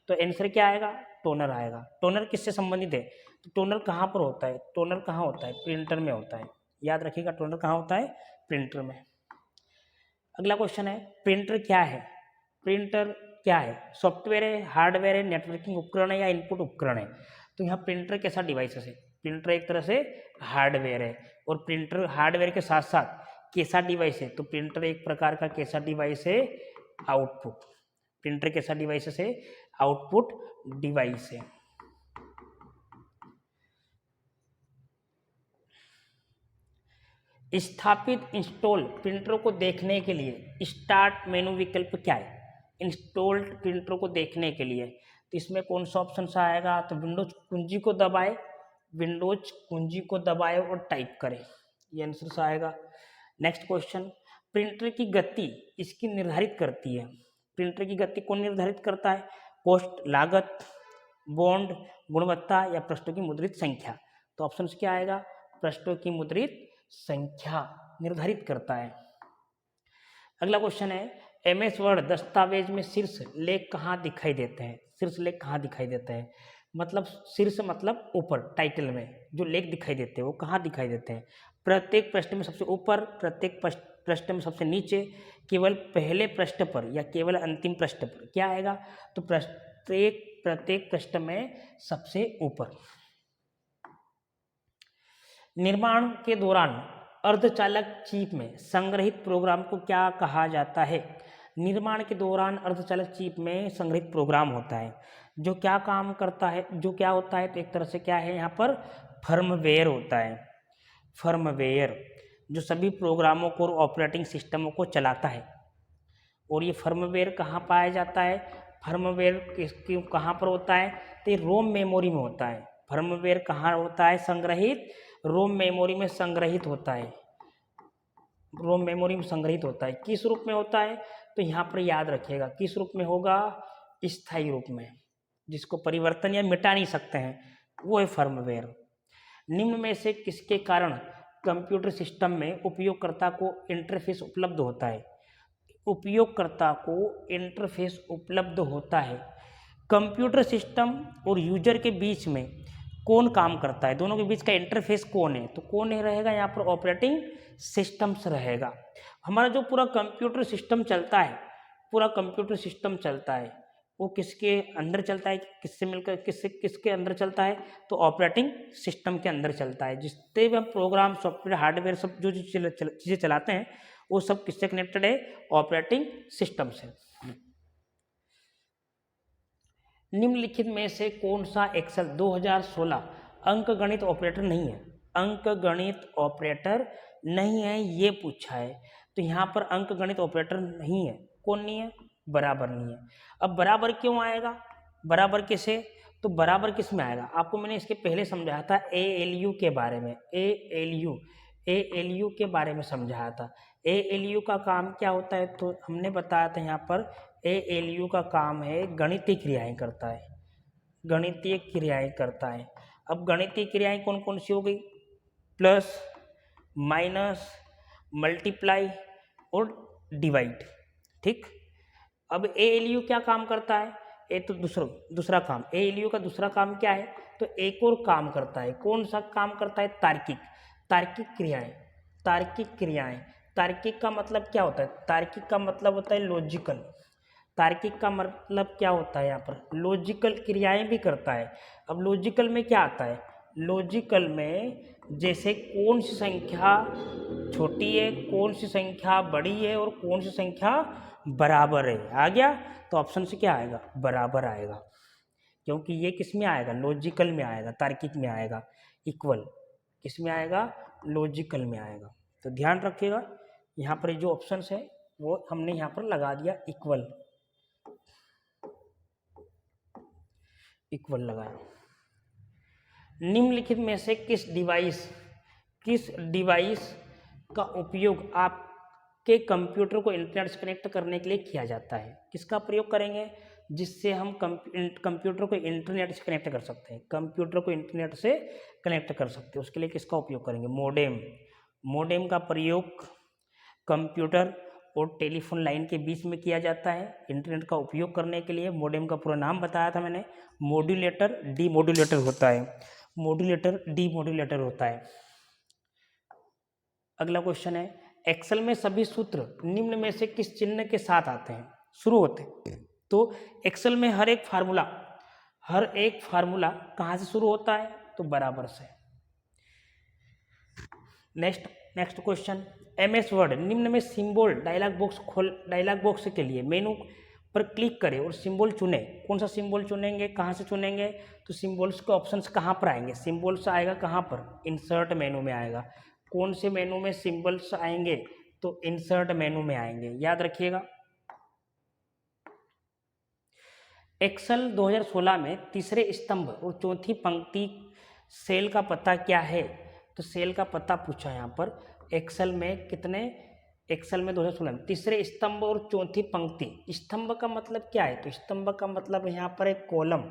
तो आंसर क्या आएगा? टोनर आएगा। टोनर किससे संबंधित है? तो टोनर कहाँ पर होता है? टोनर कहाँ होता है? प्रिंटर में होता है। याद रखिएगा, टोनर कहाँ होता है? प्रिंटर में। अगला क्वेश्चन है, प्रिंटर क्या है? प्रिंटर क्या है? सॉफ्टवेयर है, हार्डवेयर है, नेटवर्किंग उपकरण है, या इनपुट उपकरण है? तो यहाँ प्रिंटर कैसा डिवाइस है? प्रिंटर एक तरह से हार्डवेयर है, और प्रिंटर हार्डवेयर के साथ साथ कैसा डिवाइस है? तो प्रिंटर एक प्रकार का कैसा डिवाइस है? आउटपुट। प्रिंटर कैसा डिवाइस है? आउटपुट डिवाइस है। स्थापित इंस्टॉल प्रिंटरों को देखने के लिए स्टार्ट मेनू विकल्प क्या है? इंस्टॉल्ड प्रिंटरों को देखने के लिए, तो इसमें कौन सा ऑप्शन आएगा? तो विंडोज कुंजी को दबाए, विंडोज कुंजी को दबाए और टाइप करें, ये आंसर आएगा। नेक्स्ट क्वेश्चन, प्रिंटर की गति इसकी निर्धारित करती है। प्रिंटर की गति कौन निर्धारित करता है? कॉस्ट, लागत, बॉन्ड, गुणवत्ता, या पृष्ठों की मुद्रित संख्या? तो ऑप्शन क्या आएगा? पृष्ठों की मुद्रित संख्या निर्धारित करता है। अगला क्वेश्चन है, MS वर्ड दस्तावेज में शीर्ष लेख कहाँ दिखाई देते हैं? शीर्ष लेख कहाँ दिखाई देते हैं? मतलब शीर्ष मतलब ऊपर, टाइटल में जो लेख दिखाई देते हैं वो कहाँ दिखाई देते हैं? प्रत्येक पृष्ठ में सबसे ऊपर, प्रत्येक पृष्ठ में सबसे नीचे, केवल पहले पृष्ठ पर, या केवल अंतिम पृष्ठ पर? क्या आएगा? तो प्रत्येक पृष्ठ में सबसे ऊपर। निर्माण के दौरान अर्धचालक चिप में संग्रहित प्रोग्राम को क्या कहा जाता है? निर्माण के दौरान अर्धचालक चिप में संग्रहित प्रोग्राम होता है जो क्या काम करता है, जो क्या होता है? तो एक तरह से क्या है यहाँ पर? फर्मवेयर होता है। फर्मवेयर जो सभी प्रोग्रामों को और ऑपरेटिंग सिस्टमों को चलाता है। और ये फर्मवेयर कहाँ पाया जाता है? फर्मवेयर कहाँ पर होता है? तो ये रोम मेमोरी में होता है। फर्मवेयर कहाँ होता है संग्रहित? रोम मेमोरी में संग्रहित होता है। रोम मेमोरी में संग्रहित होता है। किस रूप में होता है? तो यहाँ पर याद रखिएगा, किस रूप में होगा? स्थायी रूप में, जिसको परिवर्तन या मिटा नहीं सकते हैं, वो है फर्मवेयर। निम्न में से किसके कारण कंप्यूटर सिस्टम में उपयोगकर्ता को इंटरफेस उपलब्ध होता है? उपयोगकर्ता को इंटरफेस उपलब्ध होता है। कंप्यूटर सिस्टम और यूजर के बीच में कौन काम करता है? दोनों के बीच का इंटरफेस कौन है? तो कौन रहेगा यहाँ पर? ऑपरेटिंग सिस्टम्स रहेगा। हमारा जो पूरा कंप्यूटर सिस्टम चलता है, पूरा कंप्यूटर सिस्टम चलता है, वो किसके अंदर चलता है? किससे मिलकर किसके अंदर चलता है? तो ऑपरेटिंग सिस्टम के अंदर चलता है। जितने भी हम प्रोग्राम, सॉफ्टवेयर, हार्डवेयर सब जो चीज़ें चलाते हैं वो सब किससे कनेक्टेड है? ऑपरेटिंग सिस्टम से। निम्नलिखित में से कौन सा एक्सेल 2016 अंकगणित ऑपरेटर नहीं है? अंकगणित ऑपरेटर नहीं है, ये पूछा है। तो यहाँ पर अंकगणित ऑपरेटर नहीं है। कौन नहीं है? बराबर नहीं है। अब बराबर क्यों आएगा? बराबर किसे? तो बराबर किस में आएगा? आपको मैंने इसके पहले समझाया था ALU के बारे में। ALU के बारे में समझाया था। ALU का काम क्या होता है? तो हमने बताया था यहाँ पर ALU का काम है गणितीय क्रियाएं करता है। गणितीय क्रियाएं करता है। अब गणितीय क्रियाएं कौन कौन सी हो गई? प्लस, माइनस, मल्टीप्लाई और डिवाइड। ठीक। अब एएलयू क्या काम करता है? ये तो दूसरा काम। एएलयू का दूसरा काम क्या है? तो एक और काम करता है। कौन सा काम करता है? तार्किक क्रियाएं। तार्किक क्रियाएं। तार्किक का मतलब क्या होता है? तार्किक का मतलब होता है लॉजिकल। तार्किक का मतलब क्या होता है? यहाँ पर लॉजिकल क्रियाएं भी करता है। अब लॉजिकल में क्या आता है? लॉजिकल में जैसे कौन सी संख्या छोटी है, कौन सी संख्या बड़ी है और कौन सी संख्या बराबर है। आ गया? तो ऑप्शन से क्या आएगा? बराबर आएगा, क्योंकि ये किस में आएगा? लॉजिकल में आएगा, तार्किक में आएगा। इक्वल किस में आएगा? लॉजिकल में आएगा। तो ध्यान रखिएगा, यहाँ पर जो ऑप्शन है वो हमने यहाँ पर लगा दिया इक्वल लगाया। निम्नलिखित में से किस डिवाइस का उपयोग आपके कंप्यूटर को इंटरनेट से कनेक्ट करने के लिए किया जाता है? किसका प्रयोग करेंगे? जिससे हम कंप्यूटर को इंटरनेट से कनेक्ट कर सकते हैं। कंप्यूटर को इंटरनेट से कनेक्ट कर सकते हैं, उसके लिए किसका उपयोग करेंगे? मोडेम का प्रयोग कंप्यूटर और टेलीफोन लाइन के बीच में किया जाता है इंटरनेट का उपयोग करने के लिए। मोडेम का पूरा नाम बताया था मैंने, मॉड्यूलेटर, डीमॉड्यूलेटर होता है। मॉड्यूलेटर, डीमॉड्यूलेटर होता है। अगला क्वेश्चन है, एक्सेल में सभी सूत्र निम्न में से किस चिन्ह के साथ आते हैं, शुरू होते हैं? तो एक्सेल में हर एक फार्मूला कहाँ से शुरू होता है? तो बराबर से। नेक्स्ट क्वेश्चन, एमएस वर्ड निम्न में सिंबल डायलॉग बॉक्स के लिए मेनू पर क्लिक करें और सिंबल चुनें। कौन सा सिंबल चुनेंगे? कहाँ से चुनेंगे? तो सिंबल्स के ऑप्शंस कहाँ पर आएंगे? सिंबल्स आएगा कहाँ पर? इंसर्ट मेनू में आएगा। कौन से मेनू में सिंबल्स आएंगे? तो इंसर्ट मेनू में आएंगे, याद रखिएगा। एक्सेल 2016 में तीसरे स्तंभ और चौथी पंक्ति सेल का पता क्या है? तो सेल का पता पूछा यहाँ पर। एक्सेल में 2016 में तीसरे स्तंभ और चौथी पंक्ति। स्तंभ का मतलब क्या है? तो स्तंभ का मतलब यहाँ पर एक कॉलम,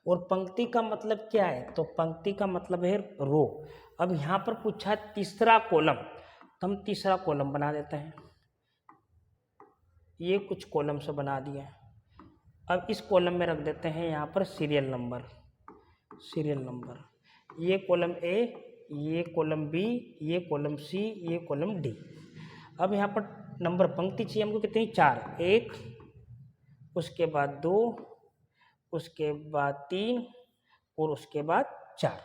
और पंक्ति का मतलब क्या है? तो पंक्ति का मतलब है रो। अब यहाँ पर पूछा है तीसरा कॉलम, तो हम तीसरा कॉलम बना देते हैं। ये कुछ कॉलम से बना दिया। अब इस कॉलम में रख देते हैं यहाँ पर सीरियल नंबर। ये कॉलम ए, ये कॉलम बी, ये कॉलम सी, ये कॉलम डी। अब यहाँ पर नंबर पंक्ति चाहिए हमको कितनी? 4। 1, उसके बाद 2, उसके बाद 3 और उसके बाद 4।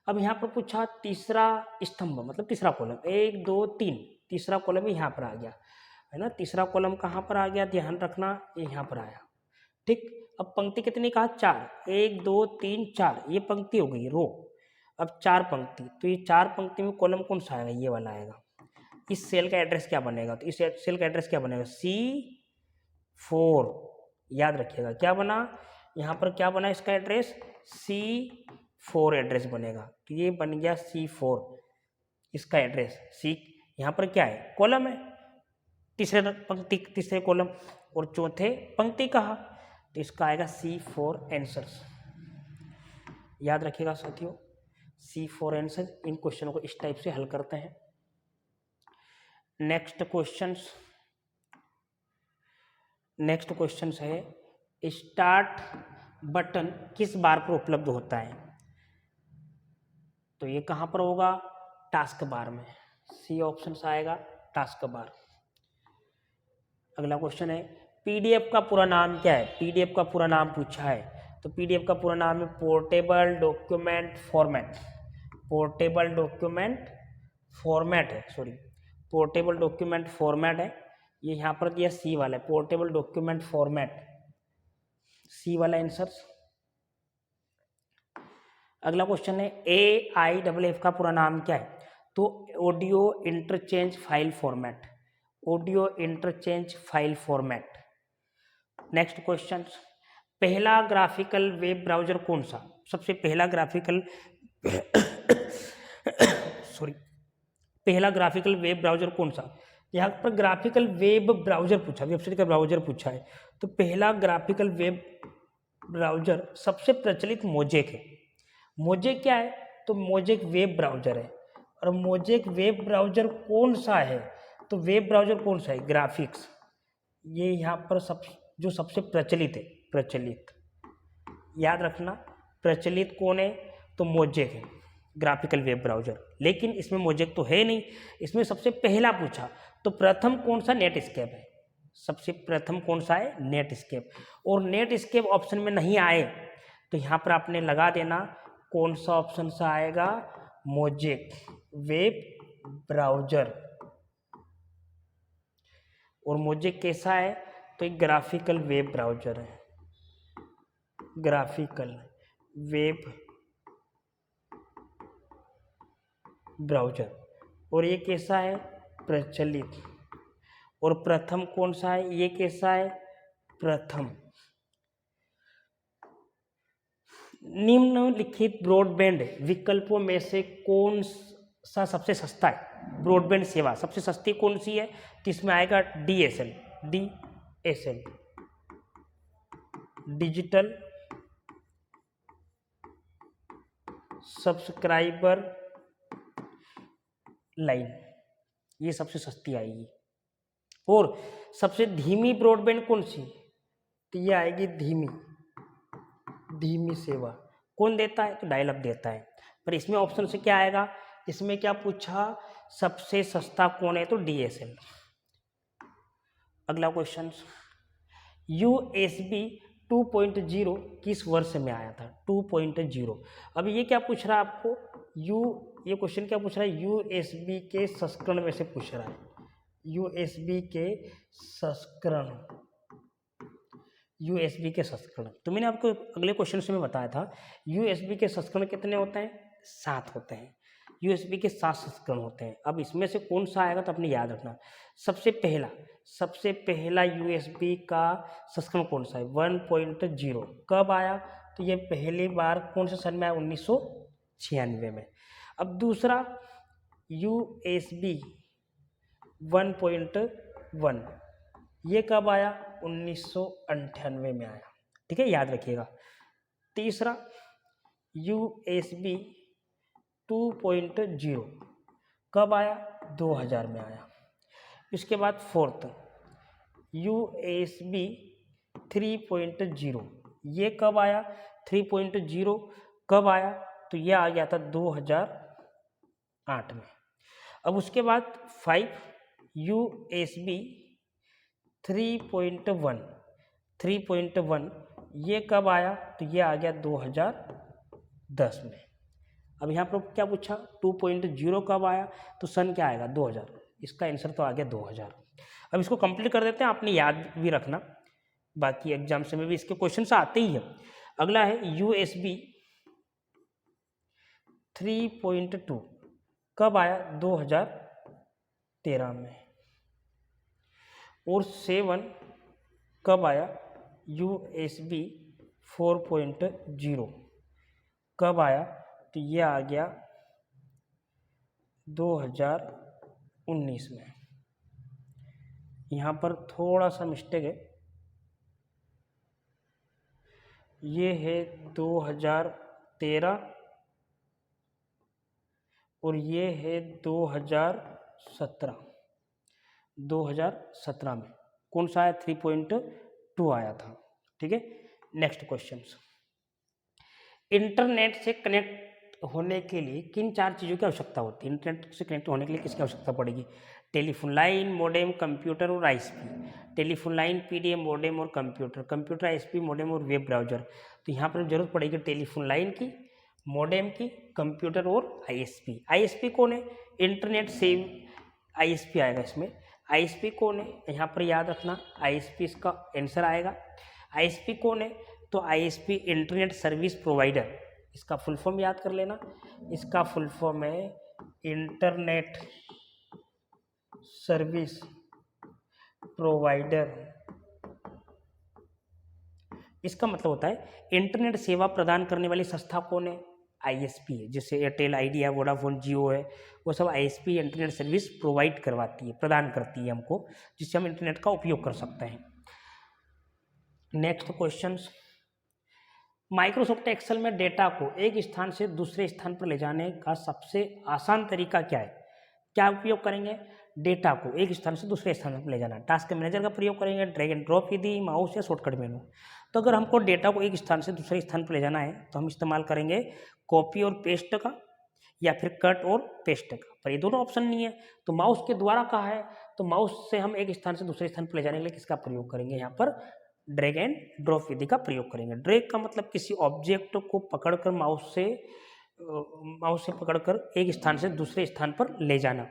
अब यहाँ पर पूछा तीसरा स्तंभ मतलब तीसरा कॉलम, 1 2 3, तीसरा कॉलम यहाँ पर आ गया है ना। तीसरा कॉलम कहाँ पर आ गया? ध्यान रखना, ये यहाँ पर आया। ठीक। अब पंक्ति कितनी कहा? 4। 1 2 3 4, ये पंक्ति हो गई, रो। अब 4 पंक्ति, तो ये 4 पंक्ति में कॉलम कौन सा आएगा? ये वाला आएगा। इस सेल का एड्रेस क्या बनेगा? तो इस सेल का एड्रेस क्या बनेगा? C4। याद रखिएगा क्या बना यहाँ पर? क्या बना इसका एड्रेस? C4 एड्रेस बनेगा। तो ये बन गया C4 इसका एड्रेस। C यहाँ पर क्या है? कॉलम है, तीसरे पंक्ति तीसरे कॉलम, और चौथे पंक्ति कहा, तो इसका आएगा C4 आंसर्स। याद रखिएगा साथियों, C4 आंसर। इन क्वेश्चनों को इस टाइप से हल करते हैं। नेक्स्ट क्वेश्चन है, स्टार्ट बटन किस बार पर उपलब्ध होता है? तो ये कहाँ पर होगा? टास्क बार में। सी ऑप्शन आएगा, टास्क बार। अगला क्वेश्चन है, पीडीएफ का पूरा नाम क्या है? पीडीएफ का पूरा नाम पूछा है, तो पीडीएफ का पूरा नाम है portable document format. Portable document format है। ये यहाँ पर दिया सी वाला है, पोर्टेबल डॉक्यूमेंट फॉर्मेट, सी वाला आंसर। अगला क्वेश्चन है, AIFF का पूरा नाम क्या है? तो audio interchange file format. Next question, पहला ग्राफिकल वेब ब्राउजर कौन सा? सबसे पहला ग्राफिकल वेब ब्राउजर कौन सा? यहाँ पर ग्राफिकल वेब ब्राउजर पूछा, वेबसाइट का ब्राउजर पूछा है। तो पहला ग्राफिकल वेब ब्राउजर सबसे प्रचलित मोजेक है। मोजेक क्या है? तो मोजेक वेब ब्राउजर है। और मोजेक वेब ब्राउजर कौन सा है? तो वेब ब्राउजर कौन सा है? ग्राफिक्स। ये यहाँ पर जो सबसे प्रचलित है, प्रचलित याद रखना, प्रचलित कौन है? तो मोजेक है, ग्राफिकल वेब ब्राउजर। लेकिन इसमें मोजेक तो है नहीं, इसमें सबसे पहला पूछा तो प्रथम कौन सा? नेटस्केप है। सबसे प्रथम कौन सा है? नेटस्केप। और नेटस्केप ऑप्शन में नहीं आए तो यहाँ पर आपने लगा देना कौन सा ऑप्शन सा आएगा? Mosaic web browser. और मोजेक कैसा है? तो एक ग्राफिकल वेब ब्राउजर है, ग्राफिकल वेब ब्राउजर। और ये कैसा है? प्रचलित। और प्रथम कौन सा है? ये कैसा है? प्रथम। निम्नलिखित ब्रॉडबैंड विकल्पों में से कौन सा सबसे सस्ता है? ब्रॉडबैंड सेवा सबसे सस्ती कौन सी है? तो इसमें आएगा DSL, DSL digital subscriber line, ये सबसे सस्ती आएगी। और सबसे धीमी ब्रॉडबैंड कौन सी? तो ये आएगी धीमी सेवा। कौन देता है? तो डायल अप देता है। पर इसमें ऑप्शन से क्या आएगा? इसमें क्या पूछा? सबसे सस्ता कौन है? तो DSL। अगला क्वेश्चन, USB 2.0 किस वर्ष में आया था? 2.0। अब ये क्या पूछ रहा है आपको? ये क्वेश्चन क्या पूछ रहा है? USB के संस्करण में से पूछ रहा है। USB के संस्करण, USB के संस्करण। तो मैंने आपको अगले क्वेश्चन से मैं बताया था USB के संस्करण कितने होते हैं? 7 होते हैं। USB के 7 संस्करण होते हैं। अब इसमें से कौन सा आएगा? तो अपने याद रखना, सबसे पहला USB का संस्करण कौन सा है? 1.0 कब आया? तो ये पहली बार कौन से सन में आया? 1996 में। अब दूसरा USB 1.1 ये कब आया? 1998 में आया। ठीक है, याद रखिएगा। तीसरा USB 2.0 कब आया? 2000 में आया। इसके बाद फोर्थ USB 3.0 ये कब आया? 3.0 कब आया? तो ये आ गया था 2008 में। अब उसके बाद 5 USB 3.1 ये कब आया? तो ये आ गया 2010 में। अब यहाँ पर क्या पूछा? 2.0 कब आया? तो सन क्या आएगा? 2000। इसका आंसर तो आ गया 2000। अब इसको कंप्लीट कर देते हैं, आपने याद भी रखना, बाकी एग्जाम्स में भी इसके क्वेश्चन आते ही है। अगला है USB 3.2 कब आया? 2013 में। और 7 कब आया? USB 4.0 कब आया? तो ये आ गया 2019 में। यहाँ पर थोड़ा सा मिस्टेक है, ये है 2013 और ये है 2017 में कौन सा आया? 3.2 आया था। ठीक है, नेक्स्ट क्वेश्चन, इंटरनेट से कनेक्ट होने के लिए किन 4 चीज़ों की आवश्यकता होती है? इंटरनेट से कनेक्ट होने के लिए किसकी आवश्यकता पड़ेगी? टेलीफोन लाइन, मॉडेम, कंप्यूटर और ISP। Telephone line, PDM, modem और कंप्यूटर ISP, मॉडेम और वेब ब्राउजर। तो यहाँ पर जरूरत पड़ेगी टेलीफोन लाइन की, मॉडेम की, कंप्यूटर और ISP। ISP कौन है? इंटरनेट सेव ISP आएगा इसमें। ISP कौन है? यहाँ पर याद रखना, ISP इसका आंसर आएगा। ISP कौन है? तो ISP इंटरनेट सर्विस प्रोवाइडर, इसका फुल फॉर्म याद कर लेना। इसका फुल फॉर्म है इंटरनेट सर्विस प्रोवाइडर। इसका मतलब होता है इंटरनेट सेवा प्रदान करने वाली संस्था कौन है? ISP है। जैसे एयरटेल, आइडिया, वोडाफोन, जियो है, वो सब ISP इंटरनेट सर्विस प्रोवाइड करवाती है, प्रदान करती है हमको, जिससे हम इंटरनेट का उपयोग कर सकते हैं। नेक्स्ट क्वेश्चन, माइक्रोसॉफ्ट एक्सेल में डेटा को एक स्थान से दूसरे स्थान पर ले जाने का सबसे आसान तरीका क्या है? क्या उपयोग करेंगे? डेटा को एक स्थान से दूसरे स्थान पर ले जाना। टास्क मैनेजर का प्रयोग करेंगे, drag and drop Vidhi, mouse या शॉर्टकट मेनू। तो अगर हमको डेटा को एक स्थान से दूसरे स्थान पर ले जाना है तो हम इस्तेमाल करेंगे कॉपी और पेस्ट का या फिर कट और पेस्ट का, पर ये दोनों ऑप्शन नहीं है तो माउस के द्वारा कहा है, तो माउस से हम एक स्थान से दूसरे स्थान पर ले जाने के लिए किसका प्रयोग करेंगे? यहाँ पर ड्रैग एंड ड्रॉप विधि का प्रयोग करेंगे। ड्रैग का मतलब किसी ऑब्जेक्ट को पकड़कर माउस से पकड़कर एक स्थान से दूसरे स्थान पर ले जाना।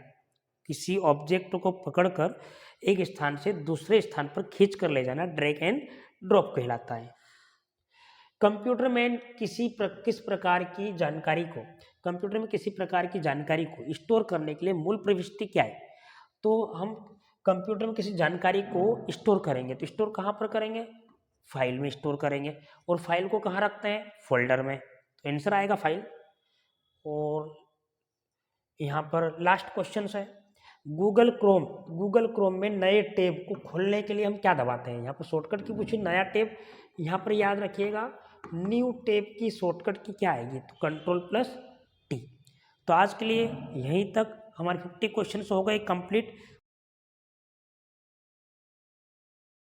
किसी ऑब्जेक्ट को पकड़कर एक स्थान से दूसरे स्थान पर खींच कर ले जाना ड्रैग एंड ड्रॉप कहलाता है। कंप्यूटर में किस प्रकार की जानकारी को स्टोर करने के लिए मूल प्रविष्टि क्या है? तो हम कंप्यूटर में किसी जानकारी को स्टोर करेंगे तो स्टोर कहाँ पर करेंगे? फाइल में स्टोर करेंगे। और फाइल को कहाँ रखते हैं? फोल्डर में। तो आंसर आएगा फाइल। और यहाँ पर लास्ट क्वेश्चन है, गूगल क्रोम में नए टैब को खोलने के लिए हम क्या दबाते हैं? यहाँ पर शॉर्टकट की पूछी, नया टैब, यहाँ पर याद रखिएगा न्यू टैब की शॉर्टकट की क्या आएगी? तो Ctrl+T। तो आज के लिए यहीं तक हमारे 50 क्वेश्चन हो गए कंप्लीट।